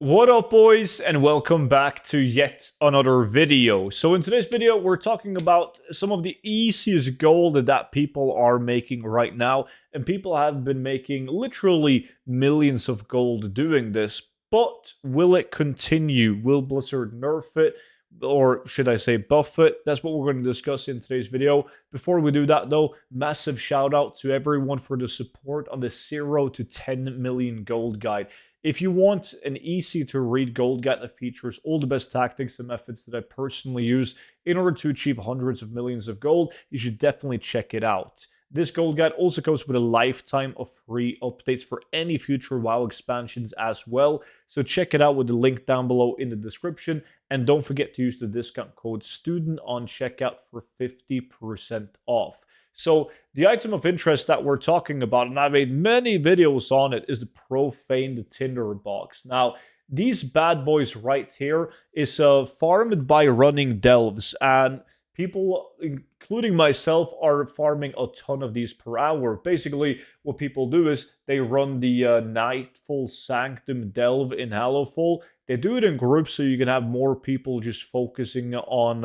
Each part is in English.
What up, boys, and welcome back to yet another video. So in today's video, we're talking about some of the easiest gold that people are making right now, and people have been making literally millions of gold doing this. But will it continue? Will Blizzard nerf it? Or should I say buff it? That's what we're going to discuss in today's video. Before we do that though, massive shout out to everyone for the support on the 0 to 10 million gold guide. If you want an easy to read Goldguide that features all the best tactics and methods that I personally use in order to achieve hundreds of millions of gold, you should definitely check it out. This Goldguide also comes with a lifetime of free updates for any future WoW expansions as well. So check it out with the link down below in the description. And don't forget to use the discount code STUDENT on checkout for 50% off. So the item of interest that we're talking about, and I've made many videos on it, is the profane the tinderbox. Now, these bad boys right here is farmed by running delves, and people, including myself, are farming a ton of these per hour. Basically, what people do is they run the Nightfall Sanctum delve in Hallowfall. They do it in groups so you can have more people just focusing on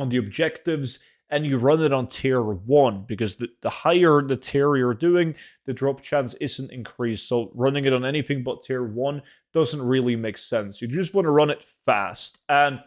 the objectives, and you run it on tier 1 because the higher the tier you're doing, the drop chance isn't increased. So running it on anything but tier 1 doesn't really make sense. You just want to run it fast. And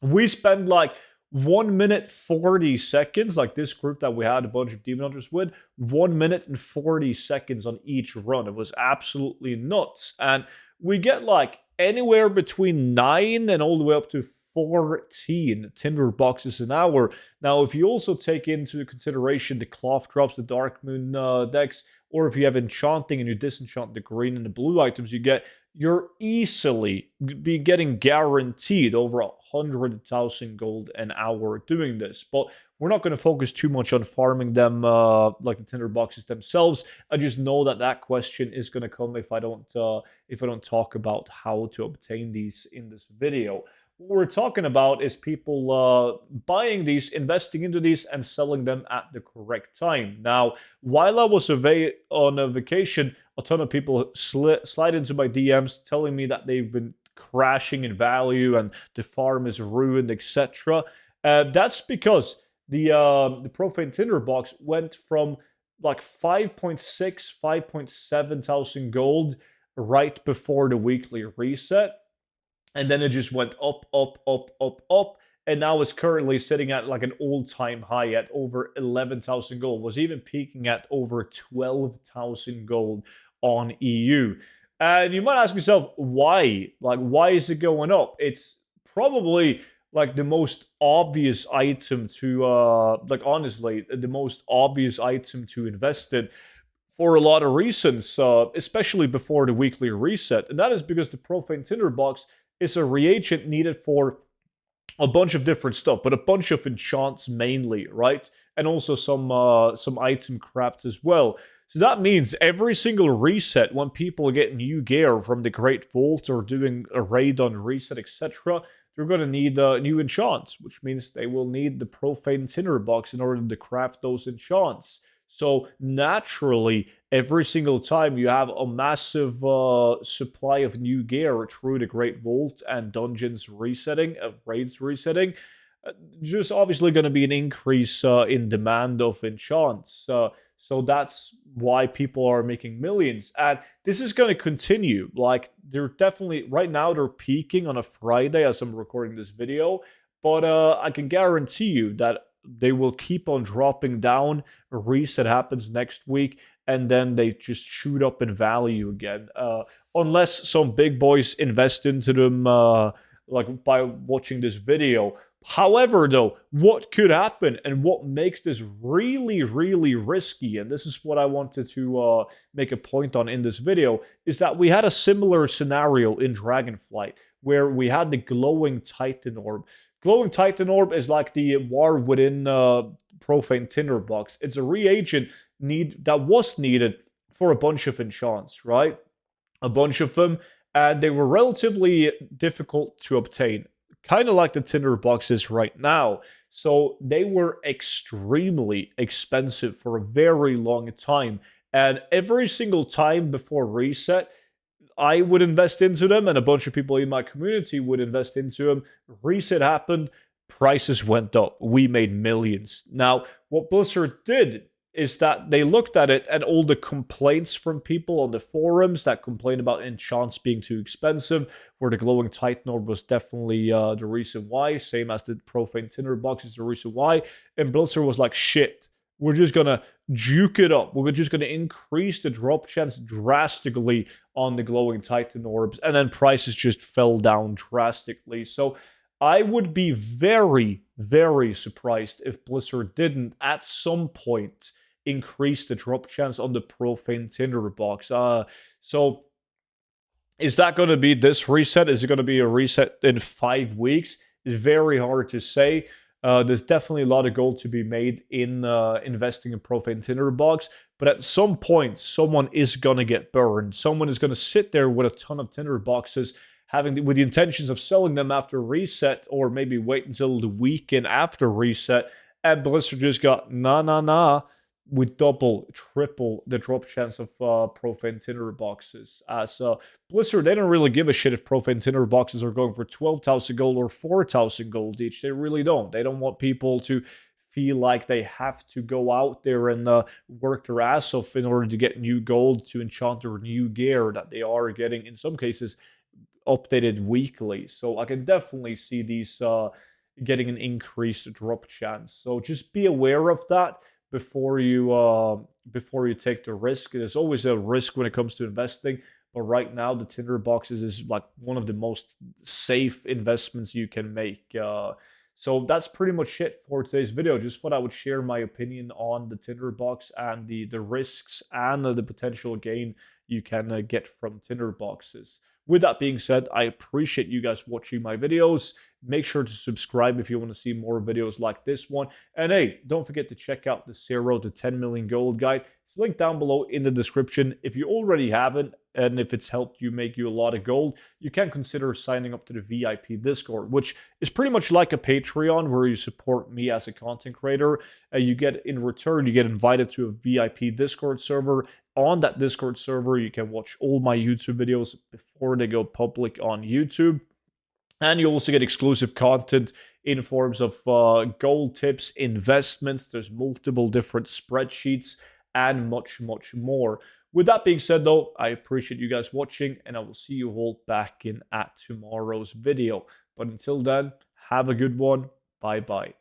we spend like 1 minute 40 seconds, like this group that we had a bunch of Demon Hunters with, 1 minute and 40 seconds on each run. It was absolutely nuts. And we get like anywhere between 9 and all the way up to 14 tinderboxes an hour. Now, if you also take into consideration the cloth drops, the Dark Moon decks, or if you have enchanting and you disenchant the green and the blue items you get, you're easily be getting guaranteed over 100,000 gold an hour doing this. But we're not going to focus too much on farming them like the tinderboxes themselves. I just know that that question is going to come if I don't talk about how to obtain these in this video. What we're talking about is people buying these, investing into these, and selling them at the correct time. Now, while I was on a vacation, a ton of people slide into my DMs telling me that they've been crashing in value and the farm is ruined, etc. That's because the profane tinderbox went from like 5.6, 5.7 thousand gold right before the weekly reset, and then it just went up, up, up, up, up, and now it's currently sitting at like an all-time high at over 11,000 gold. Was even peaking at over 12,000 gold on EU. And you might ask yourself, why? Like, why is it going up? It's probably like the most obvious item to, like, honestly, the most obvious item to invest in for a lot of reasons, especially before the weekly reset. And that is because the Profane Tinderbox is a reagent needed for a bunch of different stuff, but a bunch of enchants mainly, right? And also some item crafts as well. So that means every single reset, when people get new gear from the Great Vault or doing a raid on reset, etc., they're going to need new enchants, which means they will need the Profane Tinderbox in order to craft those enchants. So naturally, every single time you have a massive supply of new gear through the Great Vault and dungeons resetting, raids resetting, there's obviously going to be an increase in demand of enchants. So that's why people are making millions. And this is going to continue. Like, they're definitely, right now, they're peaking on a Friday as I'm recording this video. But I can guarantee you that they will keep on dropping down. A reset happens next week, and then they just shoot up in value again. Unless some big boys invest into them, like by watching this video. However, though, what could happen and what makes this really, really risky, and this is what I wanted to make a point on in this video, is that we had a similar scenario in Dragonflight, where we had the glowing Titan Orb. Glowing Titan Orb is like the war within Profane Tinderbox. It's a reagent that was needed for a bunch of enchants, right? A bunch of them, and they were relatively difficult to obtain, kind of like the Tinderbox is right now. So they were extremely expensive for a very long time, and every single time before reset, I would invest into them, and a bunch of people in my community would invest into them. Reset happened, prices went up. We made millions. Now, what Blizzard did is that they looked at it and all the complaints from people on the forums that complained about enchants being too expensive, where the glowing titan orb was definitely the reason why, same as the profane tinderbox is the reason why. And Blizzard was like, shit, we're just gonna juke it up. We're just gonna increase the drop chance drastically on the glowing titan orbs, and then prices just fell down drastically. So I would be very, very surprised if Blizzard didn't at some point increase the drop chance on the profane tinderbox. So is that going to be this reset? Is it going to be a reset in 5 weeks? It's very hard to say. There's definitely a lot of gold to be made in investing in profane tinderbox, but at some point, someone is going to get burned. Someone is going to sit there with a ton of tinderboxes, with the intentions of selling them after reset, or maybe wait until the weekend after reset. And Blizzard just got nah. With double, triple the drop chance of profane tinderboxes. So Blizzard, they don't really give a shit if profane tinderboxes are going for 12,000 gold or 4,000 gold each. They really don't. They don't want people to feel like they have to go out there and work their ass off in order to get new gold to enchant their new gear that they are getting, in some cases, updated weekly. So I can definitely see these getting an increased drop chance. So just be aware of that before you take the risk. There's always a risk when it comes to investing, but right now the tinderboxes is like one of the most safe investments you can make. So that's pretty much it for today's video. Just thought I would share my opinion on the tinderbox and the risks and the potential gain you can get from tinderboxes. With that being said, I appreciate you guys watching my videos. Make sure to subscribe if you want to see more videos like this one. And hey, don't forget to check out the 0 to 10 million gold guide. It's linked down below in the description. If you already haven't, and if it's helped you make you a lot of gold, you can consider signing up to the VIP Discord, which is pretty much like a Patreon where you support me as a content creator. You get, in return, you get invited to a VIP Discord server. On that Discord server, you can watch all my YouTube videos before they go public on YouTube. And you also get exclusive content in forms of gold tips, investments. There's multiple different spreadsheets and much, much more. With that being said, though, I appreciate you guys watching, and I will see you all back in at tomorrow's video. But until then, have a good one. Bye-bye.